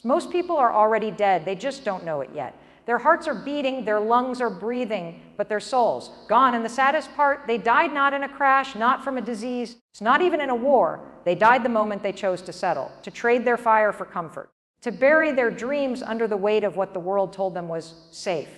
Most people are already dead, they just don't know it yet. Their hearts are beating, their lungs are breathing, but their soul's gone. And the saddest part, they died not in a crash, not from a disease, not even in a war. They died the moment they chose to settle, to trade their fire for comfort, to bury their dreams under the weight of what the world told them was safe.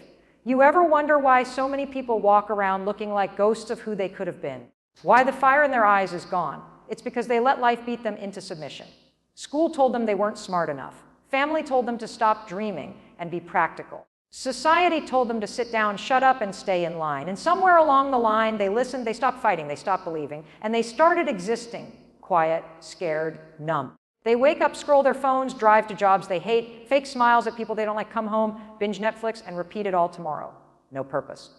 You ever wonder why so many people walk around looking like ghosts of who they could have been? Why the fire in their eyes is gone? It's because they let life beat them into submission. School told them they weren't smart enough. Family told them to stop dreaming and be practical. Society told them to sit down, shut up, and stay in line. And somewhere along the line, they listened, they stopped fighting, they stopped believing, and they started existing, quiet, scared, numb. They wake up, scroll their phones, drive to jobs they hate, fake smiles at people they don't like, come home, binge Netflix, and repeat it all tomorrow. No purpose,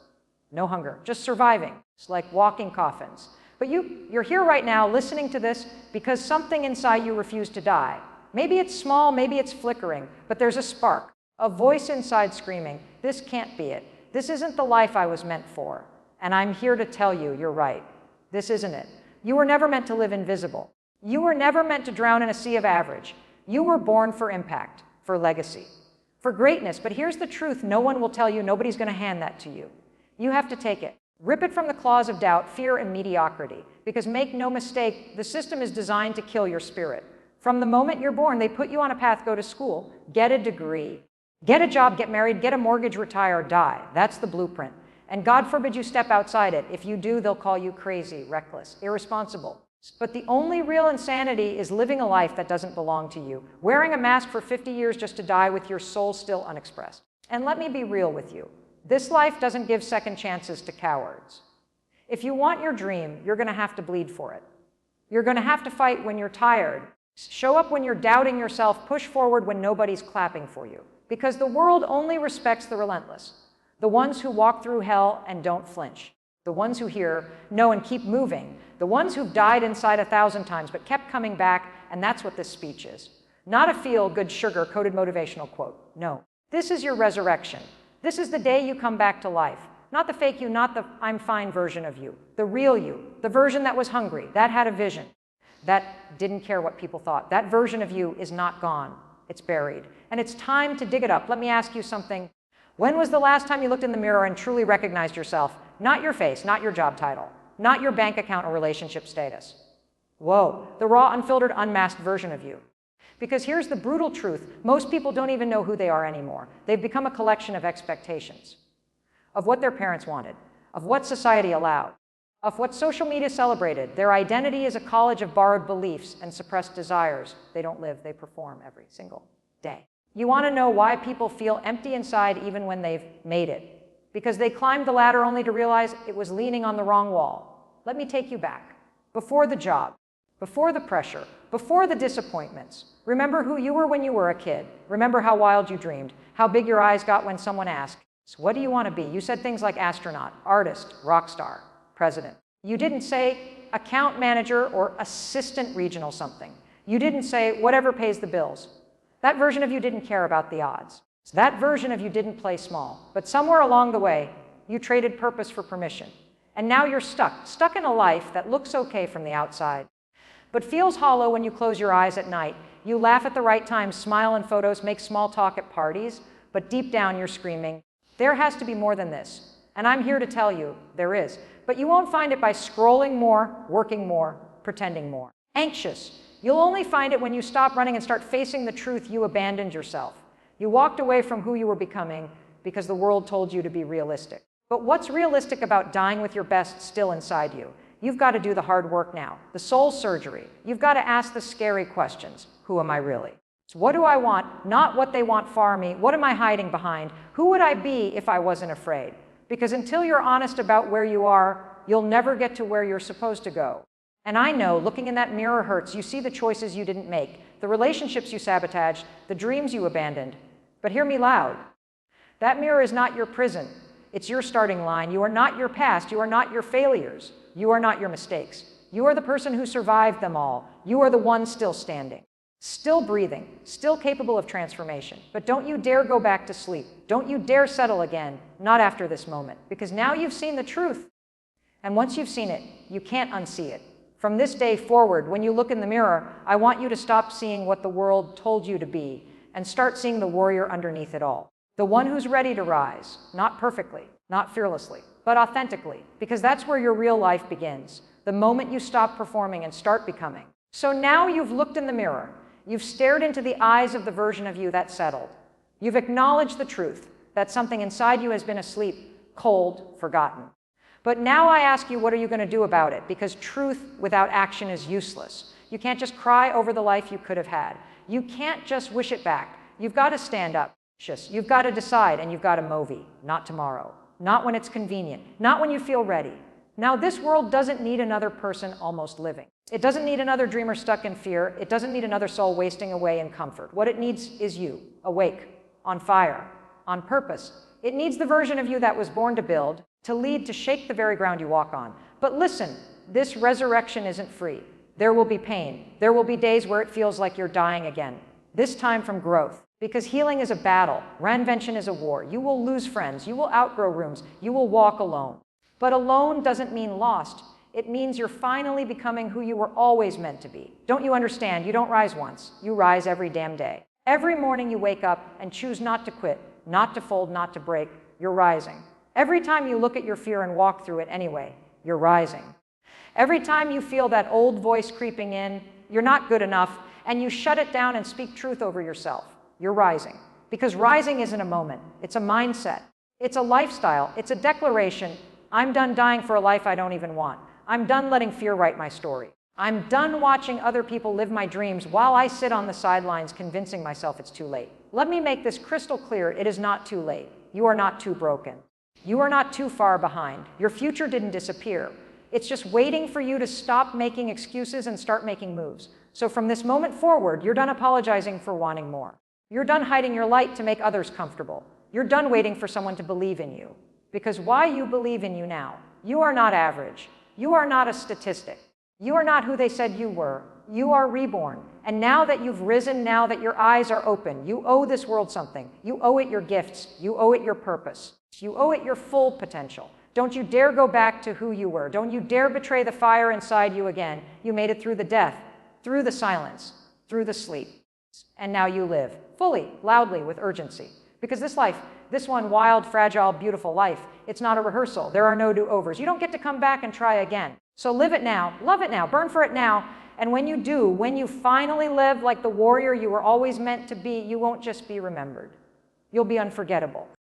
no hunger, just surviving. It's like walking coffins. But you're here right now listening to this because something inside you refused to die. Maybe it's small, maybe it's flickering, but there's a spark, a voice inside screaming, this can't be it. This isn't the life I was meant for. And I'm here to tell you, you're right. This isn't it. You were never meant to live invisible. You were never meant to drown in a sea of average. You were born for impact, for legacy, for greatness. But here's the truth. No one will tell you. Nobody's going to hand that to you. You have to take it. Rip it from the claws of doubt, fear, and mediocrity. Because make no mistake, the system is designed to kill your spirit. From the moment you're born, they put you on a path, go to school, get a degree, get a job, get married, get a mortgage, retire, die. That's the blueprint. And God forbid you step outside it. If you do, they'll call you crazy, reckless, irresponsible. But the only real insanity is living a life that doesn't belong to you, wearing a mask for 50 years just to die with your soul still unexpressed. And let me be real with you. This life doesn't give second chances to cowards. If you want your dream, you're going to have to bleed for it. You're going to have to fight when you're tired. Show up when you're doubting yourself. Push forward when nobody's clapping for you. Because the world only respects the relentless, the ones who walk through hell and don't flinch, the ones who hear, know, and keep moving, the ones who've died inside 1,000 times but kept coming back, and that's what this speech is. Not a feel-good, sugar-coated motivational quote. No. This is your resurrection. This is the day you come back to life. Not the fake you, not the I'm fine version of you. The real you. The version that was hungry, that had a vision, that didn't care what people thought. That version of you is not gone. It's buried. And it's time to dig it up. Let me ask you something. When was the last time you looked in the mirror and truly recognized yourself? Not your face, not your job title, not your bank account or relationship status. Whoa, the raw, unfiltered, unmasked version of you. Because here's the brutal truth. Most people don't even know who they are anymore. They've become a collection of expectations, of what their parents wanted, of what society allowed, of what social media celebrated. Their identity is a college of borrowed beliefs and suppressed desires. They don't live, they perform every single day. You want to know why people feel empty inside even when they've made it? Because they climbed the ladder only to realize it was leaning on the wrong wall. Let me take you back. Before the job, before the pressure, before the disappointments. Remember who you were when you were a kid. Remember how wild you dreamed, how big your eyes got when someone asked, so what do you want to be? You said things like astronaut, artist, rock star, president. You didn't say account manager or assistant regional something. You didn't say whatever pays the bills. That version of you didn't care about the odds. That version of you didn't play small. But somewhere along the way, you traded purpose for permission. And now you're stuck in a life that looks okay from the outside, but feels hollow when you close your eyes at night. You laugh at the right times, smile in photos, make small talk at parties, but deep down you're screaming, there has to be more than this. And I'm here to tell you, there is. But you won't find it by scrolling more, working more, pretending more. Anxious. You'll only find it when you stop running and start facing the truth you abandoned yourself. You walked away from who you were becoming because the world told you to be realistic. But what's realistic about dying with your best still inside you? You've got to do the hard work now, the soul surgery. You've got to ask the scary questions. Who am I really? So what do I want? Not what they want for me. What am I hiding behind? Who would I be if I wasn't afraid? Because until you're honest about where you are, you'll never get to where you're supposed to go. And I know, looking in that mirror hurts. You see the choices you didn't make, the relationships you sabotaged, the dreams you abandoned. But hear me loud. That mirror is not your prison. It's your starting line. You are not your past. You are not your failures. You are not your mistakes. You are the person who survived them all. You are the one still standing, still breathing, still capable of transformation. But don't you dare go back to sleep. Don't you dare settle again, not after this moment, because now you've seen the truth. And once you've seen it, you can't unsee it. From this day forward, when you look in the mirror, I want you to stop seeing what the world told you to be and start seeing the warrior underneath it all. The one who's ready to rise, not perfectly, not fearlessly, but authentically, because that's where your real life begins, the moment you stop performing and start becoming. So now you've looked in the mirror. You've stared into the eyes of the version of you that settled. You've acknowledged the truth, that something inside you has been asleep, cold, forgotten. But now I ask you, what are you going to do about it? Because truth without action is useless. You can't just cry over the life you could have had. You can't just wish it back. You've got to stand up. You've got to decide, and you've got to movie. Not tomorrow. Not when it's convenient. Not when you feel ready. Now, this world doesn't need another person almost living. It doesn't need another dreamer stuck in fear. It doesn't need another soul wasting away in comfort. What it needs is you, awake, on fire, on purpose. It needs the version of you that was born to build, to lead, to shake the very ground you walk on. But listen, this resurrection isn't free. There will be pain. There will be days where it feels like you're dying again. This time from growth. Because healing is a battle. Reinvention is a war. You will lose friends. You will outgrow rooms. You will walk alone. But alone doesn't mean lost. It means you're finally becoming who you were always meant to be. Don't you understand? You don't rise once. You rise every damn day. Every morning you wake up and choose not to quit, not to fold, not to break. You're rising. Every time you look at your fear and walk through it anyway, you're rising. Every time you feel that old voice creeping in, you're not good enough, and you shut it down and speak truth over yourself, you're rising. Because rising isn't a moment. It's a mindset. It's a lifestyle. It's a declaration. I'm done dying for a life I don't even want. I'm done letting fear write my story. I'm done watching other people live my dreams while I sit on the sidelines convincing myself it's too late. Let me make this crystal clear. It is not too late. You are not too broken. You are not too far behind. Your future didn't disappear. It's just waiting for you to stop making excuses and start making moves. So from this moment forward, you're done apologizing for wanting more. You're done hiding your light to make others comfortable. You're done waiting for someone to believe in you. Because why you believe in you now? You are not average. You are not a statistic. You are not who they said you were. You are reborn. And now that you've risen, now that your eyes are open, you owe this world something. You owe it your gifts. You owe it your purpose. You owe it your full potential. Don't you dare go back to who you were. Don't you dare betray the fire inside you again. You made it through the death, through the silence, through the sleep. And now you live, fully, loudly, with urgency. Because this life, this one wild, fragile, beautiful life, it's not a rehearsal. There are no do-overs. You don't get to come back and try again. So live it now, love it now, burn for it now. And when you do, when you finally live like the warrior you were always meant to be, you won't just be remembered. You'll be unforgettable.